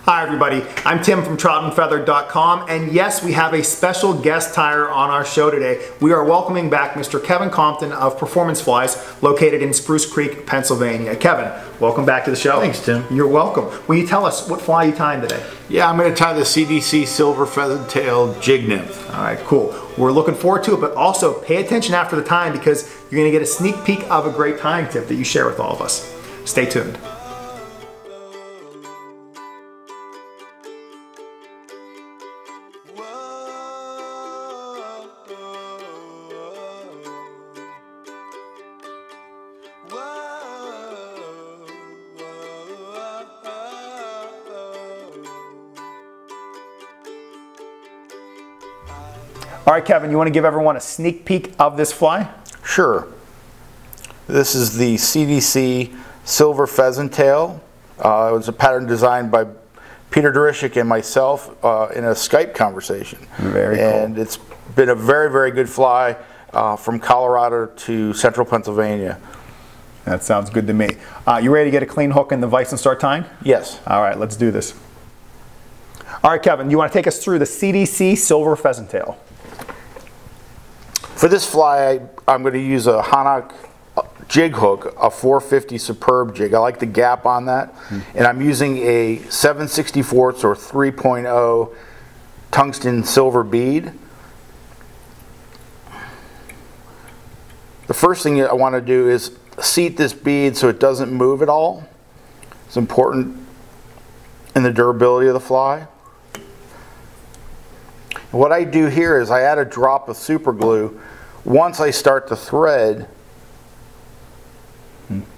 Hi everybody, I'm Tim from troutandfeather.com, and yes, we have a special guest tire on our show today. We are welcoming back Mr. Kevin Compton of Performance Flies, located in Spruce Creek, Pennsylvania. Kevin, welcome back to the show. Thanks, Tim. You're welcome. Will you tell us what fly you're tying today? Yeah, I'm going to tie the CDC Silver Pheasant Tail Jig Nymph. All right, cool. We're looking forward to it, but also pay attention after the time because you're going to get a sneak peek of a great tying tip that you share with all of us. Stay tuned. All right, Kevin, you want to give everyone a sneak peek of this fly? Sure. This is the CDC Silver Pheasant Tail. It was a pattern designed by Peter Durisik and myself in a Skype conversation. Very cool. And it's been a very, very good fly from Colorado to central Pennsylvania. That sounds good to me. You ready to get a clean hook in the vise and start tying? Yes. All right, let's do this. All right, Kevin, you want to take us through the CDC Silver Pheasant Tail? For this fly, I'm going to use a Hanak jig hook, a 450 Superb jig. I like the gap on that. And I'm using a 7/64 or 3.0 tungsten silver bead. The first thing I want to do is seat this bead so it doesn't move at all. It's important in the durability of the fly. What I do here is I add a drop of super glue once I start the thread,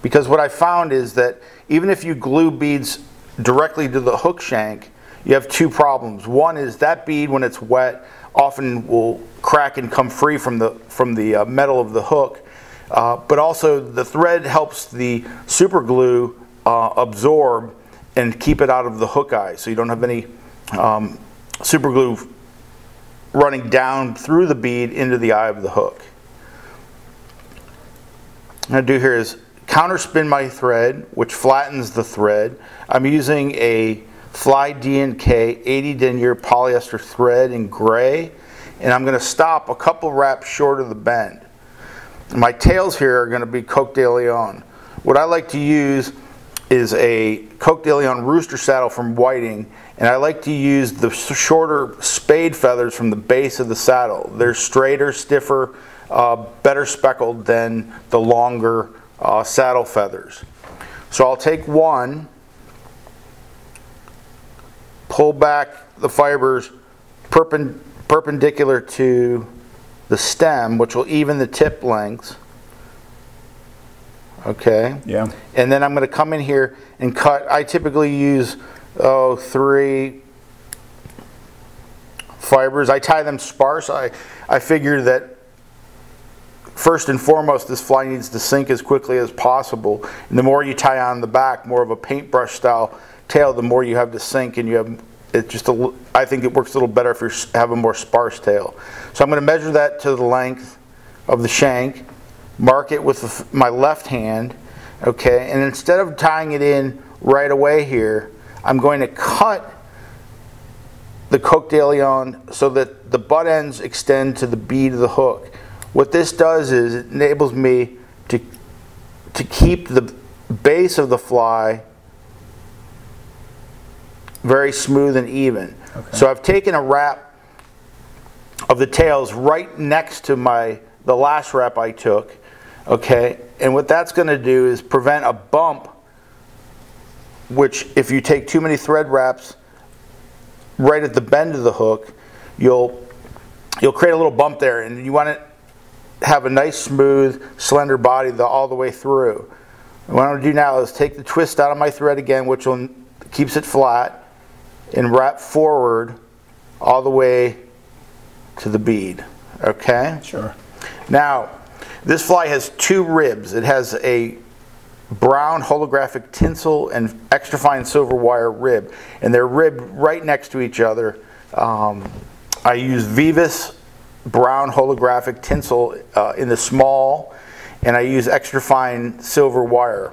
because what I found is that even if you glue beads directly to the hook shank, you have two problems. One is that bead, when it's wet, often will crack and come free from the metal of the hook, but also the thread helps the super glue absorb and keep it out of the hook eye, so you don't have any super glue running down through the bead into the eye of the hook. What I'm going to do here is counterspin my thread, which flattens the thread. I'm using a Fly D&K 80 denier polyester thread in gray, and I'm going to stop a couple wraps short of the bend. My tails here are going to be Coq de Leon. What I like to use is a Coq de Leon rooster saddle from Whiting, and I like to use the shorter spade feathers from the base of the saddle. They're straighter, stiffer, better speckled than the longer saddle feathers. So I'll take one, pull back the fibers perpendicular to the stem, which will even the tip lengths. Okay. Yeah. And then I'm going to come in here and cut. I typically use 3 fibers. I tie them sparse. I figure that first and foremost, this fly needs to sink as quickly as possible. And the more you tie on the back, more of a paintbrush style tail, the more you have to sink, and you have it just. I think it works a little better if you have a more sparse tail. So I'm going to measure that to the length of the shank. Mark it with my left hand, okay, and instead of tying it in right away here, I'm going to cut the Coq de Leon so that the butt ends extend to the bead of the hook. What this does is it enables me to keep the base of the fly very smooth and even. Okay. So I've taken a wrap of the tails right next to the last wrap I took. Okay, and what that's going to do is prevent a bump, which if you take too many thread wraps right at the bend of the hook, you'll create a little bump there, and you want to have a nice smooth slender body all the way through. And what I'm going to do now is take the twist out of my thread again, which keeps it flat, and wrap forward all the way to the bead. Okay? Sure. Now, this fly has 2 ribs. It has a brown holographic tinsel and extra fine silver wire rib, and they're ribbed right next to each other. I use Veevus brown holographic tinsel in the small, and I use extra fine silver wire.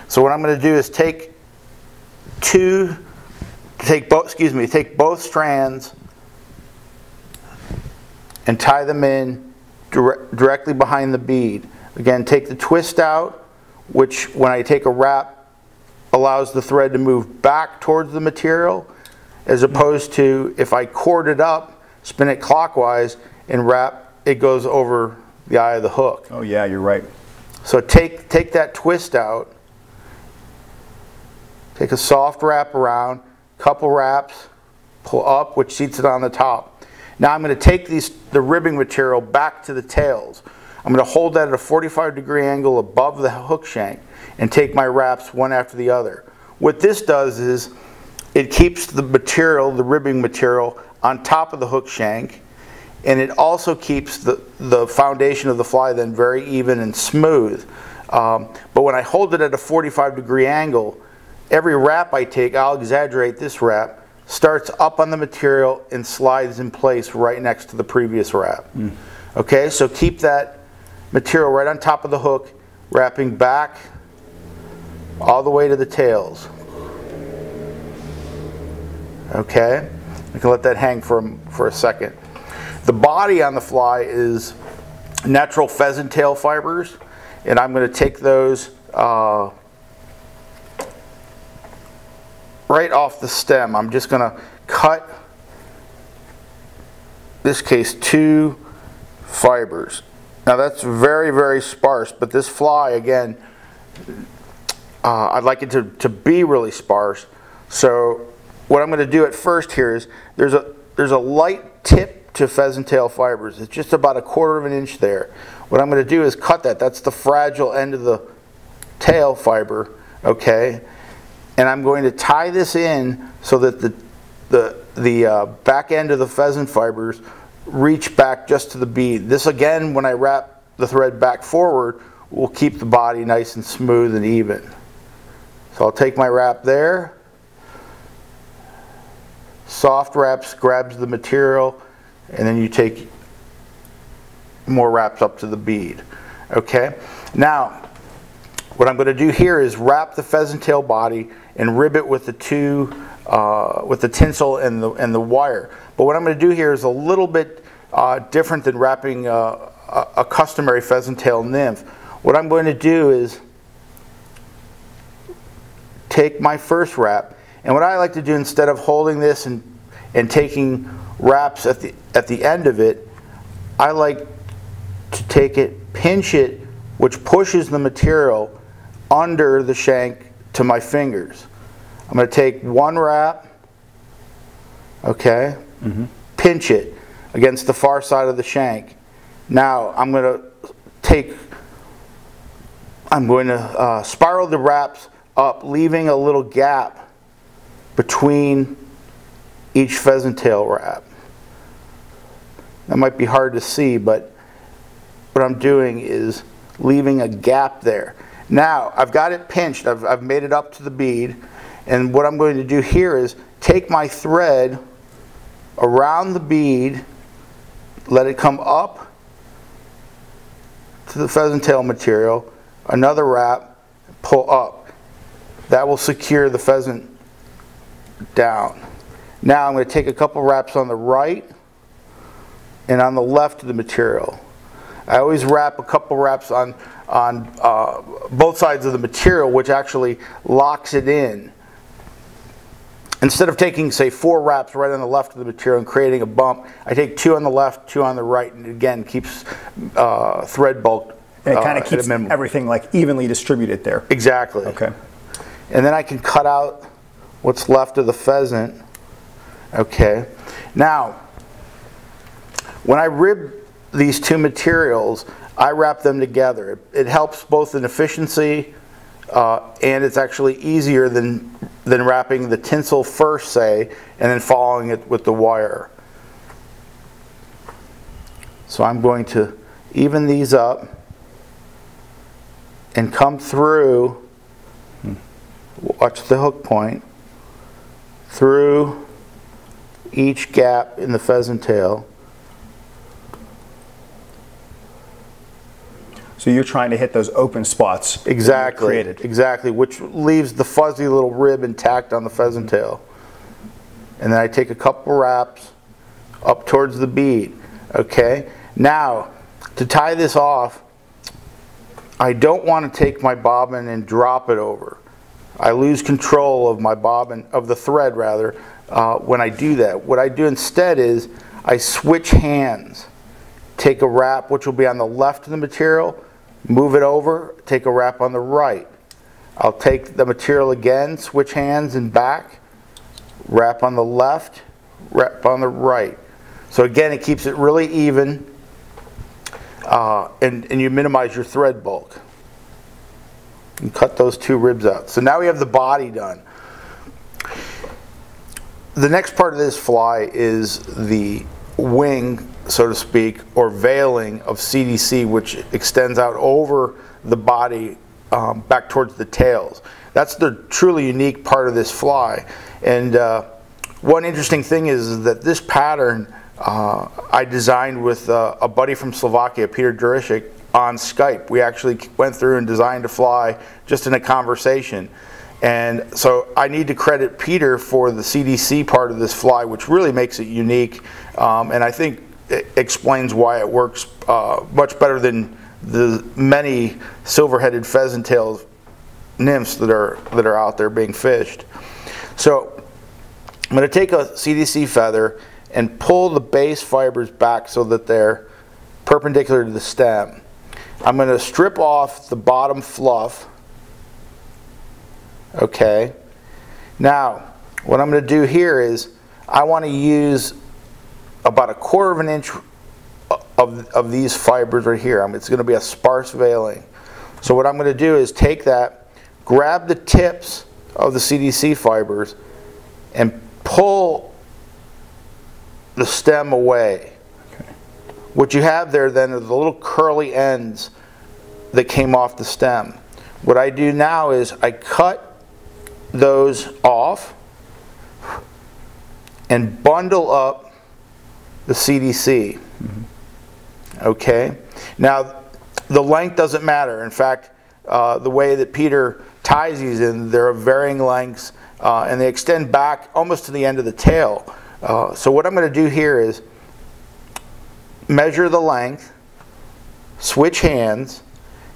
So what I'm going to do is take 2 take both strands and tie them in directly behind the bead. Again, take the twist out, which when I take a wrap allows the thread to move back towards the material, as opposed to if I cord it up, spin it clockwise, and wrap, it goes over the eye of the hook. Oh yeah, you're right. So take that twist out, take a soft wrap around, couple wraps, pull up, which seats it on the top. Now I'm going to take the ribbing material back to the tails. I'm going to hold that at a 45-degree angle above the hook shank and take my wraps one after the other. What this does is it keeps the material, the ribbing material, on top of the hook shank, and it also keeps the foundation of the fly then very even and smooth. But when I hold it at a 45-degree angle, every wrap I take, I'll exaggerate this wrap, starts up on the material and slides in place right next to the previous wrap. Okay, so keep that material right on top of the hook, wrapping back all the way to the tails. Okay, I can let that hang for a second. The body on the fly is natural pheasant tail fibers, and I'm going to take those right off the stem. I'm just going to cut, in this case, 2 fibers. Now that's very, very sparse, but this fly, again, I'd like it to be really sparse. So what I'm going to do at first here is there's a light tip to pheasant tail fibers. It's just about 1/4 of an inch there. What I'm going to do is cut that. That's the fragile end of the tail fiber, okay? And I'm going to tie this in so that the back end of the pheasant fibers reach back just to the bead. This again, when I wrap the thread back forward, will keep the body nice and smooth and even. So I'll take my wrap there. Soft wraps grabs the material, and then you take more wraps up to the bead. Okay? Now, what I'm going to do here is wrap the pheasant tail body and rib it with the with the tinsel and the wire. But what I'm going to do here is a little bit different than wrapping a customary pheasant tail nymph. What I'm going to do is take my first wrap, and what I like to do, instead of holding this and taking wraps at the end of it, I like to take it, pinch it, which pushes the material under the shank to my fingers. I'm going to take one wrap, okay, pinch it against the far side of the shank. Now I'm going to spiral the wraps up, leaving a little gap between each pheasant tail wrap. That might be hard to see, but what I'm doing is leaving a gap there. Now I've got it pinched, I've made it up to the bead, and what I'm going to do here is take my thread around the bead, let it come up to the pheasant tail material, another wrap, pull up. That will secure the pheasant down. Now I'm going to take a couple wraps on the right and on the left of the material. I always wrap a couple wraps on both sides of the material, which actually locks it in. Instead of taking, say, 4 wraps right on the left of the material and creating a bump, I take 2 on the left, 2 on the right, and again keeps thread bulk. And it kind of keeps everything like evenly distributed there. Exactly. Okay. And then I can cut out what's left of the pheasant. Okay. Now, when I rib these 2 materials, I wrap them together. It helps both in efficiency and it's actually easier than wrapping the tinsel first, say, and then following it with the wire. So I'm going to even these up and come through, watch the hook point, through each gap in the pheasant tail. So you're trying to hit those open spots. Exactly. Exactly, which leaves the fuzzy little rib intact on the pheasant tail. and then I take a couple wraps up towards the bead. Okay, now to tie this off, I don't want to take my bobbin and drop it over. I lose control of my bobbin, of the thread rather, when I do that. What I do instead is I switch hands. Take a wrap which will be on the left of the material, move it over, take a wrap on the right. I'll take the material again, switch hands and back, wrap on the left, wrap on the right. So again, it keeps it really even, and you minimize your thread bulk. And cut those two ribs out. So now we have the body done. The next part of this fly is the wing, so to speak, or veiling of CDC, which extends out over the body back towards the tails. That's the truly unique part of this fly. And one interesting thing is that this pattern I designed with a buddy from Slovakia, Peter Durisik, on Skype. We actually went through and designed a fly just in a conversation. And so I need to credit Peter for the CDC part of this fly, which really makes it unique, and I think it explains why it works much better than the many silver-headed pheasant tail nymphs that are out there being fished. So I'm going to take a CDC feather and pull the base fibers back so that they're perpendicular to the stem. I'm going to strip off the bottom fluff. Okay. Now, what I'm going to do here is I want to use about 1/4 of an inch of these fibers right here. It's going to be a sparse veiling. So what I'm going to do is take that, grab the tips of the CDC fibers, and pull the stem away. Okay. What you have there then are the little curly ends that came off the stem. What I do now is I cut those off and bundle up the CDC. Mm-hmm. Okay. Now the length doesn't matter. In fact, the way that Peter ties these in, they're of varying lengths, and they extend back almost to the end of the tail. So what I'm going to do here is measure the length, switch hands.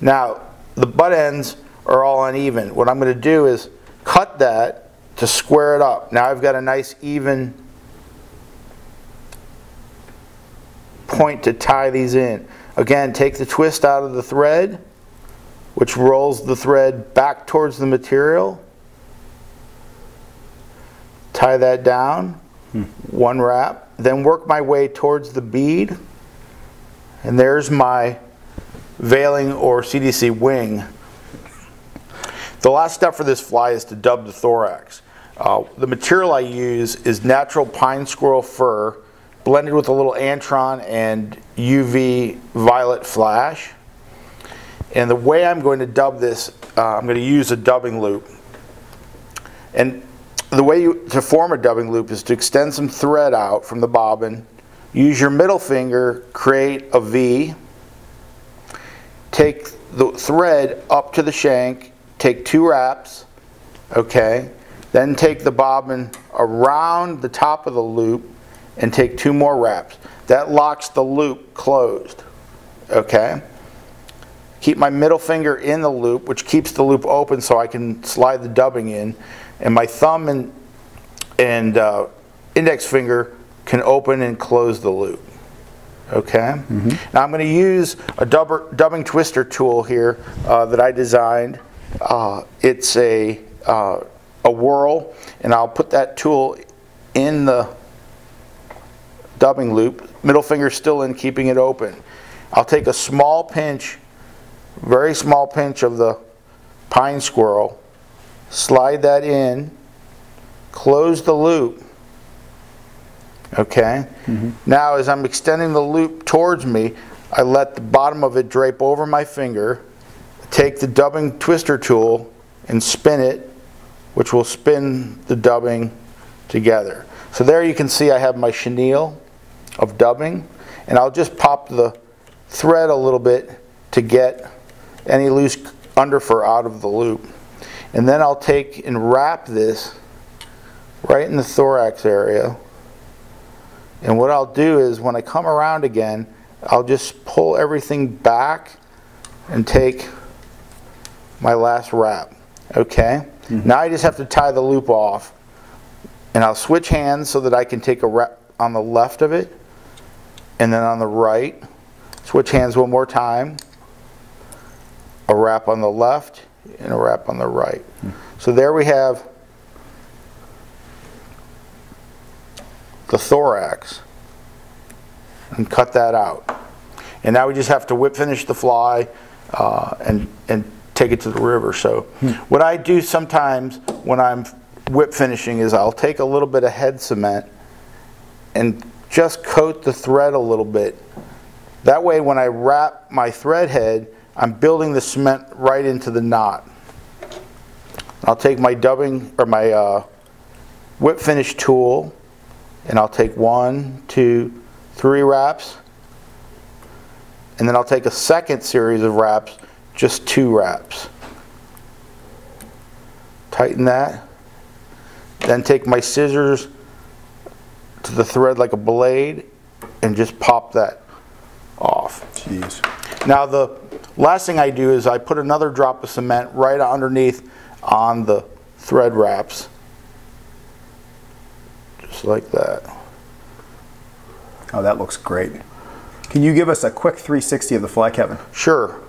Now the butt ends are all uneven. What I'm going to do is cut that to square it up. Now I've got a nice even point to tie these in. Again, take the twist out of the thread, which rolls the thread back towards the material. Tie that down, one wrap, then work my way towards the bead, and there's my veiling or CDC wing. The last step for this fly is to dub the thorax. The material I use is natural pine squirrel fur blended with a little Antron and UV violet flash. And the way I'm going to dub this, I'm going to use a dubbing loop. And the way to form a dubbing loop is to extend some thread out from the bobbin, use your middle finger, create a V, take the thread up to the shank, take 2 wraps, okay, then take the bobbin around the top of the loop and take 2 more wraps. That locks the loop closed, okay. Keep my middle finger in the loop, which keeps the loop open so I can slide the dubbing in, and my thumb and index finger can open and close the loop. Okay. Mm-hmm. Now I'm going to use a dubbing twister tool here that I designed. It's a whirl, and I'll put that tool in the dubbing loop. Middle finger still in, keeping it open. I'll take a small pinch, very small pinch of the pine squirrel, slide that in, close the loop. Okay. Mm-hmm. Now as I'm extending the loop towards me, I let the bottom of it drape over my finger, take the dubbing twister tool and spin it, which will spin the dubbing together. So there you can see I have my chenille of dubbing, and I'll just pop the thread a little bit to get any loose underfur out of the loop. And then I'll take and wrap this right in the thorax area. And what I'll do is when I come around again, I'll just pull everything back and take my last wrap. Okay? Now I just have to tie the loop off. And I'll switch hands so that I can take a wrap on the left of it and then on the right. Switch hands one more time. A wrap on the left and a wrap on the right. So there we have the thorax, and cut that out. And now we just have to whip finish the fly and take it to the river. So what I do sometimes when I'm whip finishing is I'll take a little bit of head cement and just coat the thread a little bit. That way when I wrap my thread head, I'm building the cement right into the knot. I'll take my dubbing or my whip finish tool, and I'll take 1, 2, 3 wraps, and then I'll take a second series of wraps, just 2 wraps. Tighten that, then take my scissors to the thread like a blade and just pop that off. Jeez. Now the last thing I do is I put another drop of cement right underneath on the thread wraps. Just like that. Oh, that looks great. Can you give us a quick 360 of the fly, Kevin? Sure.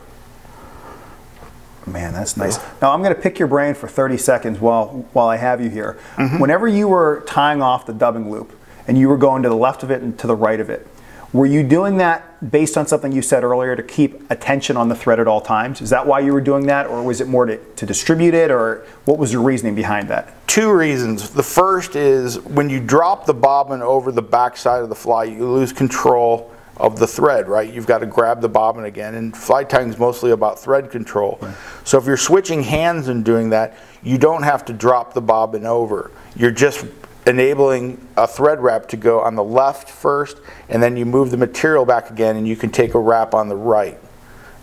Man, that's nice. Now I'm going to pick your brain for 30 seconds while I have you here. Whenever you were tying off the dubbing loop and you were going to the left of it and to the right of it, were you doing that based on something you said earlier to keep attention on the thread at all times? Is that why you were doing that, or was it more to distribute it, or what was your reasoning behind that? 2 reasons. The first is when you drop the bobbin over the back side of the fly, you lose control of the thread, right? You've got to grab the bobbin again, and fly tying is mostly about thread control. Right. So if you're switching hands and doing that, you don't have to drop the bobbin over. You're just enabling a thread wrap to go on the left first, and then you move the material back again and you can take a wrap on the right.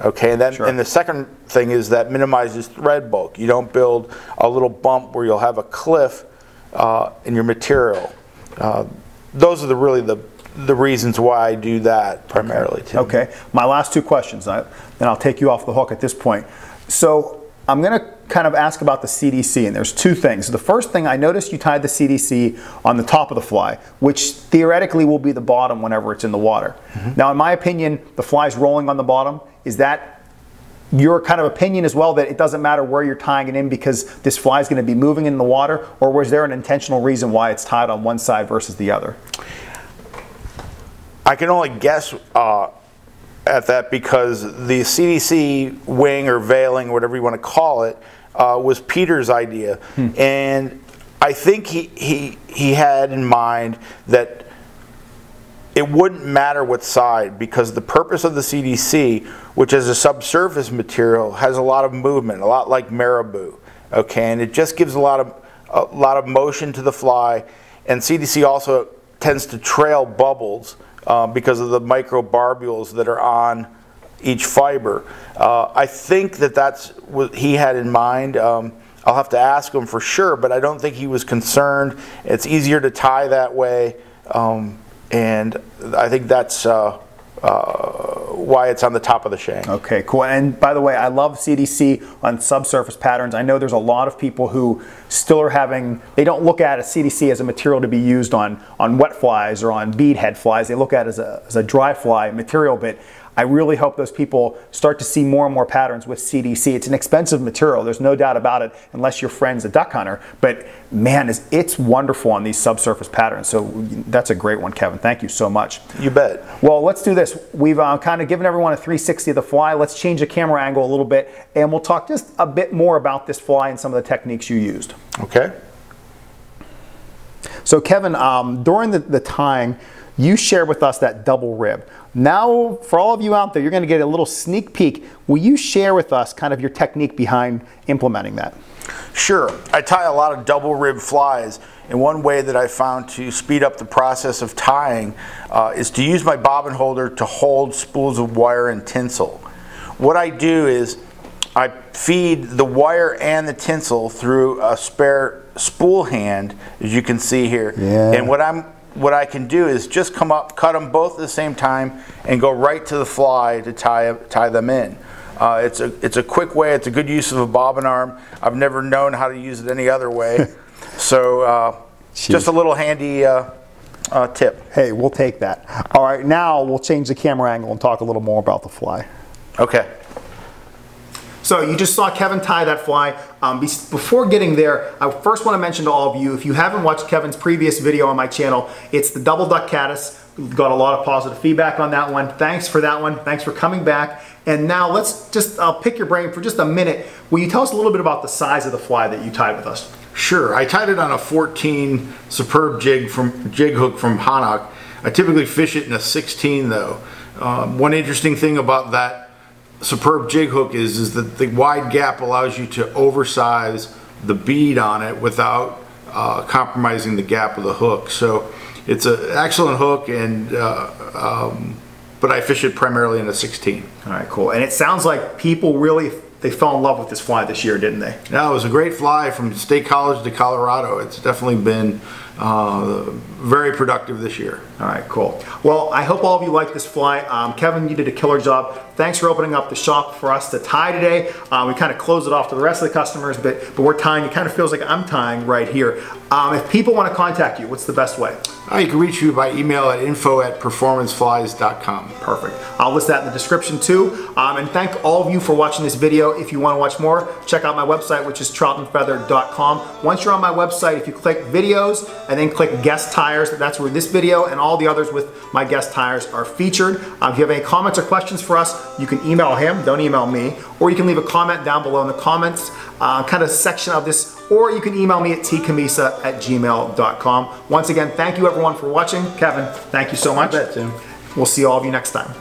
Okay, and then and the second thing is that minimizes thread bulk. You don't build a little bump where you'll have a cliff in your material. Those are really the reasons why I do that primarily. Okay, my last 2 questions, then I'll take you off the hook at this point. So I'm going to kind of ask about the CDC, and there's 2 things. The first thing, I noticed you tied the CDC on the top of the fly, which theoretically will be the bottom whenever it's in the water. Now, in my opinion, the fly's rolling on the bottom. Is that your kind of opinion as well, that it doesn't matter where you're tying it in because this fly is going to be moving in the water, or was there an intentional reason why it's tied on one side versus the other? I can only guess at that because the CDC wing or veiling, whatever you want to call it, was Peter's idea. And I think he had in mind that it wouldn't matter what side, because the purpose of the CDC, which is a subsurface material, has a lot of movement, a lot like marabou. Okay, and it just gives a lot of motion to the fly, and CDC also tends to trail bubbles because of the microbarbules that are on each fiber. I think that's what he had in mind. I'll have to ask him for sure, but I don't think he was concerned. It's easier to tie that way, and I think that's why it's on the top of the shank. Okay, cool. And by the way, I love CDC on subsurface patterns. I know there's a lot of people who still are having, they don't look at a CDC as a material to be used on wet flies or on bead head flies. They look at it as a dry fly material, but I really hope those people start to see more and more patterns with CDC. It's an expensive material, there's no doubt about it, unless your friend's a duck hunter. But man, it's wonderful on these subsurface patterns. So that's a great one, Kevin. Thank you so much. You bet. Well, let's do this. We've kind of given everyone a 360 of the fly. Let's change the camera angle a little bit, and we'll talk just a bit more about this fly and some of the techniques you used. Okay. So Kevin, during the tying, you shared with us that double rib. Now, for all of you out there, you're going to get a little sneak peek. Will you share with us kind of your technique behind implementing that? Sure. I tie a lot of double rib flies, and one way that I found to speed up the process of tying is to use my bobbin holder to hold spools of wire and tinsel. What I do is I feed the wire and the tinsel through a spare spool hand, as you can see here. Yeah. And what I can do is just come up, cut them both at the same time, and go right to the fly to tie them in. It's a quick way. It's a good use of a bobbin arm. I've never known how to use it any other way. So just a little handy tip. Hey, we'll take that. All right, now we'll change the camera angle and talk a little more about the fly. Okay. So you just saw Kevin tie that fly. Before getting there, I first want to mention to all of you, if you haven't watched Kevin's previous video on my channel, it's the double duck caddis. We've got a lot of positive feedback on that one. Thanks for that one. Thanks for coming back. And now let's just, I'll pick your brain for just a minute. Will you tell us a little bit about the size of the fly that you tied with us? Sure. I tied it on a 14 superb jig hook from Hanak. I typically fish it in a 16 though. One interesting thing about that superb jig hook is that the wide gap allows you to oversize the bead on it without compromising the gap of the hook. So it's an excellent hook, and but I fish it primarily in a 16. All right, cool. And it sounds like people really, they fell in love with this fly this year, didn't they? No, it was a great fly from State College to Colorado. It's definitely been very productive this year. All right, cool. Well, I hope all of you like this fly. Kevin, you did a killer job. Thanks for opening up the shop for us to tie today. We kind of closed it off to the rest of the customers, but we're tying. It kind of feels like I'm tying right here. If people want to contact you, what's the best way? You can reach you by email at info@performanceflies.com. Perfect. I'll list that in the description too. And thank all of you for watching this video. If you want to watch more, check out my website, which is troutandfeather.com. Once you're on my website, if you click videos and then click guest tires, that's where this video and all the others with my guest tires are featured. If you have any comments or questions for us, you can email him, don't email me, or you can leave a comment down below in the comments kind of section of this, or you can email me at tcammisa@gmail.com. Once again, thank you everyone for watching. Kevin, thank you so much. You bet, Tim. We'll see all of you next time.